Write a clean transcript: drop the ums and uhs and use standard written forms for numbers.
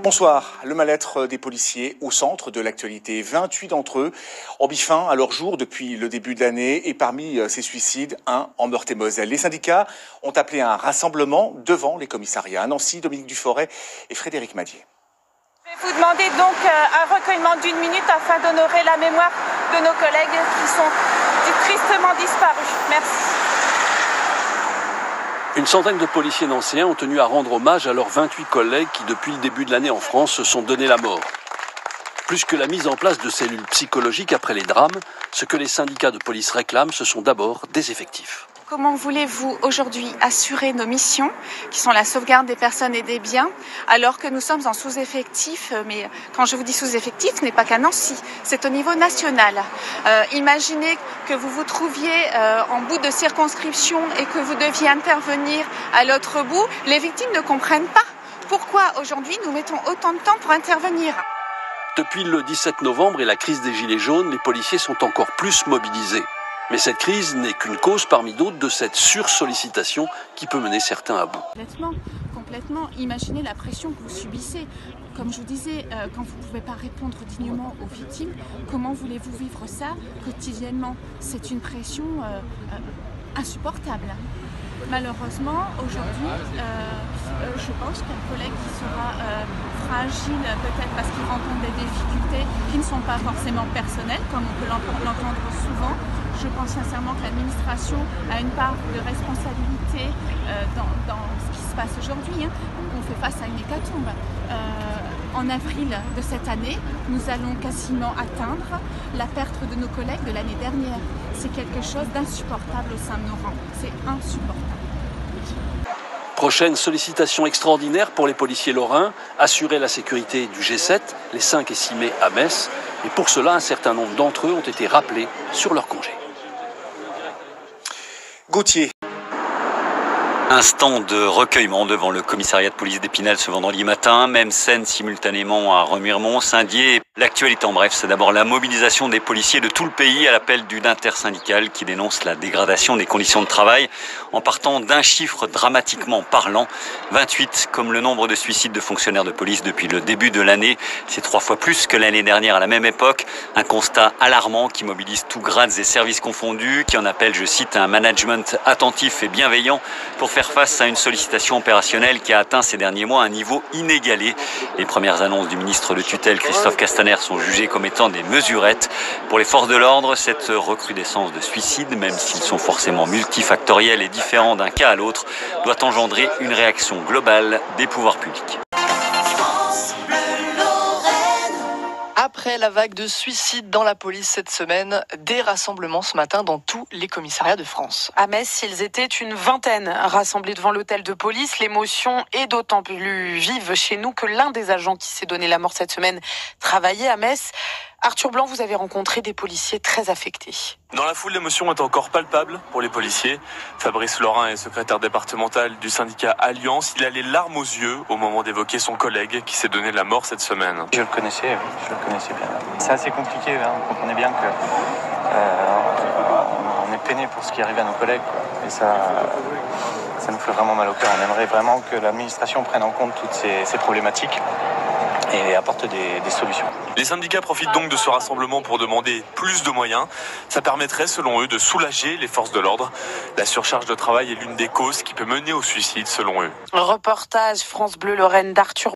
Bonsoir. Le mal-être des policiers au centre de l'actualité. 28 d'entre eux ont mis fin à leur jour depuis le début de l'année et parmi ces suicides, un en Meurthe-et-Moselle. Les syndicats ont appelé un rassemblement devant les commissariats. À Nancy, Dominique Duforest et Frédéric Madier. Je vais vous demander donc un recueillement d'une minute afin d'honorer la mémoire de nos collègues qui sont tristement disparus. Merci. Une centaine de policiers nancéens ont tenu à rendre hommage à leurs 28 collègues qui, depuis le début de l'année en France, se sont donné la mort. Plus que la mise en place de cellules psychologiques après les drames, ce que les syndicats de police réclament, ce sont d'abord des effectifs. Comment voulez-vous aujourd'hui assurer nos missions, qui sont la sauvegarde des personnes et des biens, alors que nous sommes en sous-effectif? Mais quand je vous dis sous-effectif, ce n'est pas qu'à Nancy, c'est au niveau national. Imaginez que vous vous trouviez en bout de circonscription et que vous deviez intervenir à l'autre bout. Les victimes ne comprennent pas pourquoi aujourd'hui nous mettons autant de temps pour intervenir. Depuis le 17 novembre et la crise des Gilets jaunes, les policiers sont encore plus mobilisés. Mais cette crise n'est qu'une cause parmi d'autres de cette sursollicitation qui peut mener certains à bout. Complètement. Imaginez la pression que vous subissez. Comme je vous disais, quand vous ne pouvez pas répondre dignement aux victimes, comment voulez-vous vivre ça quotidiennement? C'est une pression insupportable. Malheureusement, aujourd'hui, je pense qu'un collègue qui sera fragile, peut-être parce qu'il rencontre des difficultés qui ne sont pas forcément personnelles, comme on peut l'entendre souvent. Je pense sincèrement que l'administration a une part de responsabilité dans ce qui se passe aujourd'hui. On fait face à une hécatombe. En avril de cette année, nous allons quasiment atteindre la perte de nos collègues de l'année dernière. C'est quelque chose d'insupportable au sein de nos rangs. C'est insupportable. Prochaine sollicitation extraordinaire pour les policiers lorrains, assurer la sécurité du G7 les 5 et 6 mai à Metz. Et pour cela, un certain nombre d'entre eux ont été rappelés sur leur congé. Gauthier. Instant de recueillement devant le commissariat de police d'Épinal ce vendredi matin. Même scène simultanément à Remiremont, Saint-Dié. L'actualité en bref, c'est d'abord la mobilisation des policiers de tout le pays à l'appel d'une intersyndicale qui dénonce la dégradation des conditions de travail en partant d'un chiffre dramatiquement parlant. 28 comme le nombre de suicides de fonctionnaires de police depuis le début de l'année. C'est 3 fois plus que l'année dernière à la même époque. Un constat alarmant qui mobilise tous grades et services confondus, qui en appelle, je cite, un management attentif et bienveillant pour faire face à une sollicitation opérationnelle qui a atteint ces derniers mois un niveau inégalé. Les premières annonces du ministre de tutelle Christophe Castaner sont jugées comme étant des mesurettes. Pour les forces de l'ordre, cette recrudescence de suicides, même s'ils sont forcément multifactoriels et différents d'un cas à l'autre, doit engendrer une réaction globale des pouvoirs publics. Après la vague de suicides dans la police cette semaine, des rassemblements ce matin dans tous les commissariats de France. À Metz, ils étaient une vingtaine rassemblés devant l'hôtel de police. L'émotion est d'autant plus vive chez nous que l'un des agents qui s'est donné la mort cette semaine travaillait à Metz. Arthur Blanc, vous avez rencontré des policiers très affectés. Dans la foule, l'émotion est encore palpable pour les policiers. Fabrice Laurin est secrétaire départemental du syndicat Alliance. Il a les larmes aux yeux au moment d'évoquer son collègue qui s'est donné la mort cette semaine. Je le connaissais bien. C'est assez compliqué, vous comprenez bien que on est peiné pour ce qui arrive à nos collègues. Et ça nous fait vraiment mal au cœur. On aimerait vraiment que l'administration prenne en compte toutes ces problématiques et apporte des solutions. Les syndicats profitent donc de ce rassemblement pour demander plus de moyens. Ça permettrait, selon eux, de soulager les forces de l'ordre. La surcharge de travail est l'une des causes qui peut mener au suicide, selon eux. Reportage France Bleu Lorraine d'Arthur